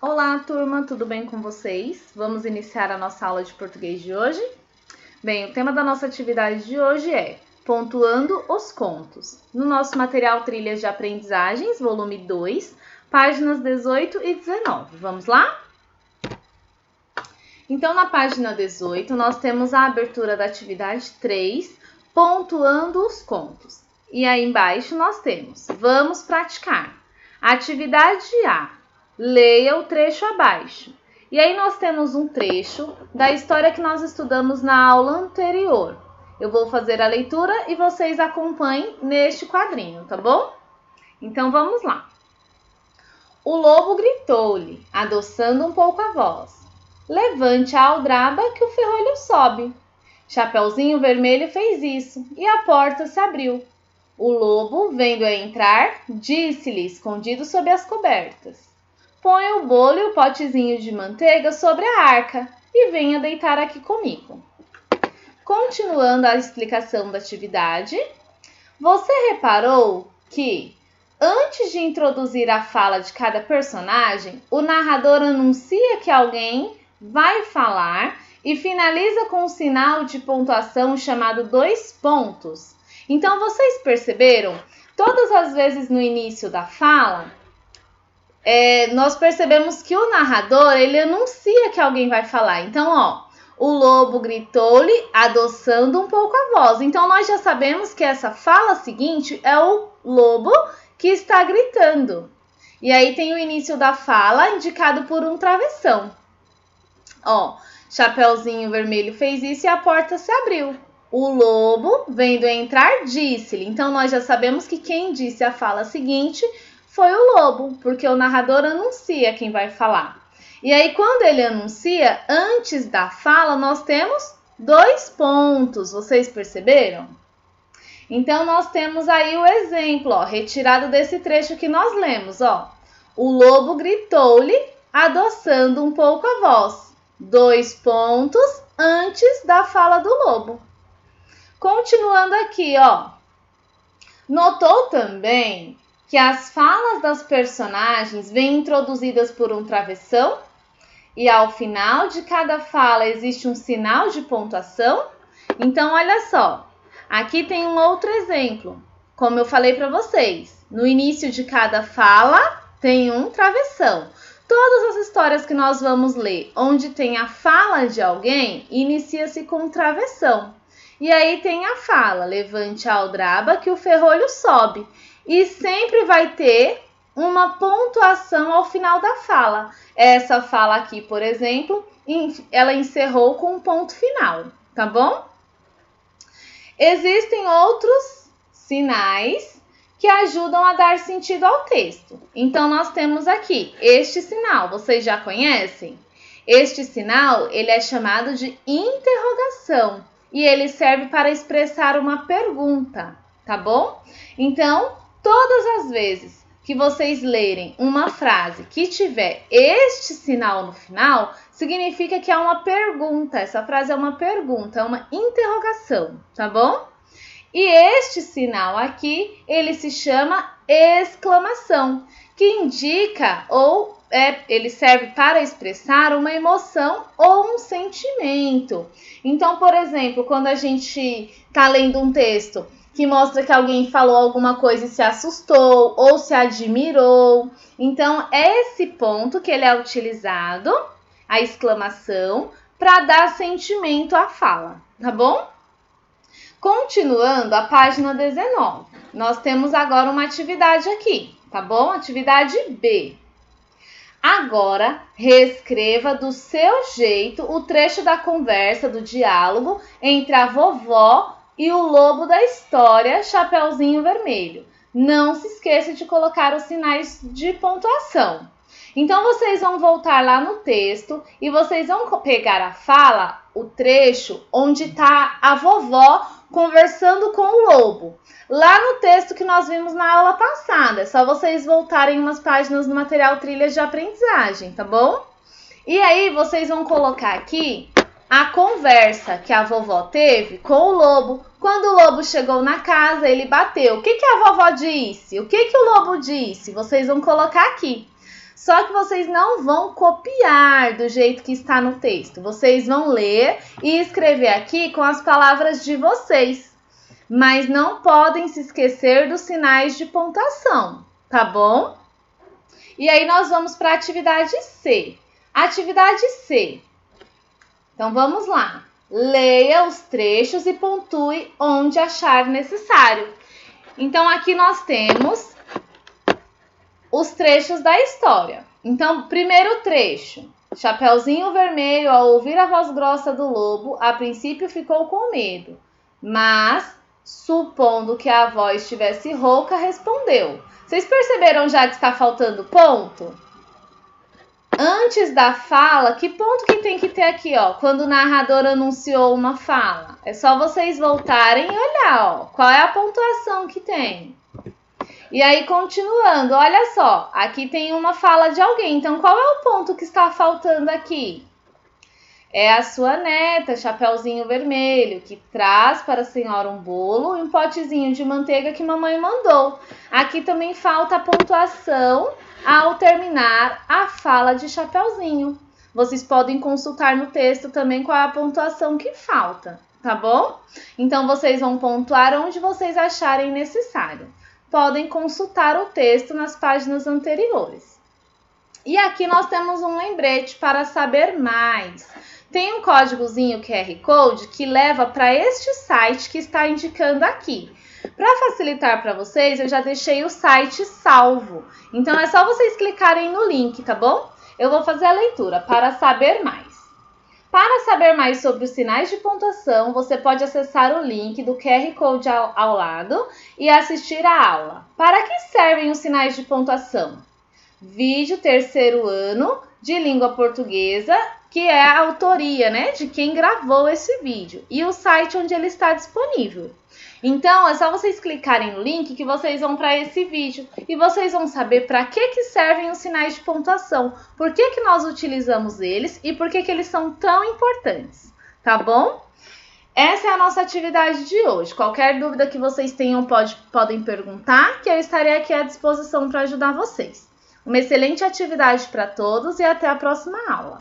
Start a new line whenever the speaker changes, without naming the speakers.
Olá, turma, tudo bem com vocês? Vamos iniciar a nossa aula de português de hoje? Bem, o tema da nossa atividade de hoje é Pontuando os Contos, no nosso material Trilhas de Aprendizagens, volume 2, páginas 18 e 19. Vamos lá? Então, na página 18, nós temos a abertura da atividade 3, Pontuando os Contos. E aí embaixo nós temos, vamos praticar. Atividade A. Leia o trecho abaixo. E aí nós temos um trecho da história que nós estudamos na aula anterior. Eu vou fazer a leitura e vocês acompanhem neste quadrinho, tá bom? Então vamos lá. O lobo gritou-lhe, adoçando um pouco a voz. Levante a aldraba que o ferrolho sobe. Chapeuzinho Vermelho fez isso e a porta se abriu. O lobo, vendo-a entrar, disse-lhe, escondido sob as cobertas. Põe o bolo e o potezinho de manteiga sobre a arca e venha deitar aqui comigo. Continuando a explicação da atividade, você reparou que, antes de introduzir a fala de cada personagem, o narrador anuncia que alguém vai falar e finaliza com um sinal de pontuação chamado 2 pontos. Então, vocês perceberam? Todas as vezes no início da fala, nós percebemos que o narrador, ele anuncia que alguém vai falar. Então, o lobo gritou-lhe, adoçando um pouco a voz. Então, nós já sabemos que essa fala seguinte é o lobo que está gritando. E aí tem o início da fala indicado por um travessão. Chapeuzinho Vermelho fez isso e a porta se abriu. O lobo, vendo entrar, disse-lhe. Então, nós já sabemos que quem disse a fala seguinte foi o lobo, porque o narrador anuncia quem vai falar. E aí, quando ele anuncia, antes da fala, nós temos 2 pontos. Vocês perceberam? Então, nós temos aí o exemplo, retirado desse trecho que nós lemos. O lobo gritou-lhe, adoçando um pouco a voz. 2 pontos antes da fala do lobo. Continuando aqui, Notou também que as falas das personagens vêm introduzidas por um travessão e ao final de cada fala existe um sinal de pontuação? Então, olha só, aqui tem um outro exemplo. Como eu falei para vocês, no início de cada fala tem um travessão. Todas as histórias que nós vamos ler, onde tem a fala de alguém, inicia-se com um travessão. E aí tem a fala, levante a aldraba que o ferrolho sobe. E sempre vai ter uma pontuação ao final da fala. Essa fala aqui, por exemplo, ela encerrou com um ponto final, tá bom? Existem outros sinais que ajudam a dar sentido ao texto. Então, nós temos aqui este sinal, vocês já conhecem? Este sinal, ele é chamado de interrogação e ele serve para expressar uma pergunta, tá bom? Então, todas as vezes que vocês lerem uma frase que tiver este sinal no final, significa que é uma pergunta. Essa frase é uma pergunta, é uma interrogação, tá bom? E este sinal aqui, ele se chama exclamação, que indica ele serve para expressar uma emoção ou um sentimento. Então, por exemplo, quando a gente está lendo um texto que mostra que alguém falou alguma coisa e se assustou ou se admirou. Então, é esse ponto que ele é utilizado, a exclamação, para dar sentimento à fala, tá bom? Continuando a página 19, nós temos agora uma atividade aqui, tá bom? Atividade B. Agora, reescreva do seu jeito o trecho da conversa, do diálogo entre a vovó e o lobo da história, Chapeuzinho Vermelho. Não se esqueça de colocar os sinais de pontuação. Então, vocês vão voltar lá no texto e vocês vão pegar a fala, o trecho, onde está a vovó conversando com o lobo. Lá no texto que nós vimos na aula passada. É só vocês voltarem umas páginas no material Trilhas de Aprendizagem, tá bom? E aí, vocês vão colocar aqui a conversa que a vovó teve com o lobo. Quando o lobo chegou na casa, ele bateu. O que a vovó disse? O que o lobo disse? Vocês vão colocar aqui. Só que vocês não vão copiar do jeito que está no texto. Vocês vão ler e escrever aqui com as palavras de vocês. Mas não podem se esquecer dos sinais de pontuação, tá bom? E aí nós vamos para a atividade C. Atividade C. Então vamos lá. Leia os trechos e pontue onde achar necessário. Então aqui nós temos os trechos da história. Então, primeiro trecho. Chapeuzinho Vermelho, ao ouvir a voz grossa do lobo, a princípio ficou com medo, mas, supondo que a voz estivesse rouca, respondeu. Vocês perceberam já que está faltando ponto? Antes da fala, que ponto que tem que ter aqui, ó? Quando o narrador anunciou uma fala. É só vocês voltarem e olhar, ó. Qual é a pontuação que tem? E aí, continuando, olha só. Aqui tem uma fala de alguém. Então, qual é o ponto que está faltando aqui? É a sua neta, Chapeuzinho Vermelho, que traz para a senhora um bolo e um potezinho de manteiga que mamãe mandou. Aqui também falta a pontuação ao terminar a fala de Chapeuzinho. Vocês podem consultar no texto também qual é a pontuação que falta, tá bom? Então, vocês vão pontuar onde vocês acharem necessário. Podem consultar o texto nas páginas anteriores. E aqui nós temos um lembrete para saber mais. Tem um códigozinho QR Code que leva para este site que está indicando aqui. Para facilitar para vocês, eu já deixei o site salvo. Então, é só vocês clicarem no link, tá bom? Eu vou fazer a leitura para saber mais. Para saber mais sobre os sinais de pontuação, você pode acessar o link do QR Code ao lado e assistir a aula. Para que servem os sinais de pontuação? Vídeo 3º ano de língua portuguesa, que é a autoria, né, de quem gravou esse vídeo e o site onde ele está disponível. Então, é só vocês clicarem no link que vocês vão para esse vídeo e vocês vão saber para que servem os sinais de pontuação, por que nós utilizamos eles e por que eles são tão importantes, tá bom? Essa é a nossa atividade de hoje. Qualquer dúvida que vocês tenham, podem perguntar, que eu estarei aqui à disposição para ajudar vocês. Uma excelente atividade para todos e até a próxima aula.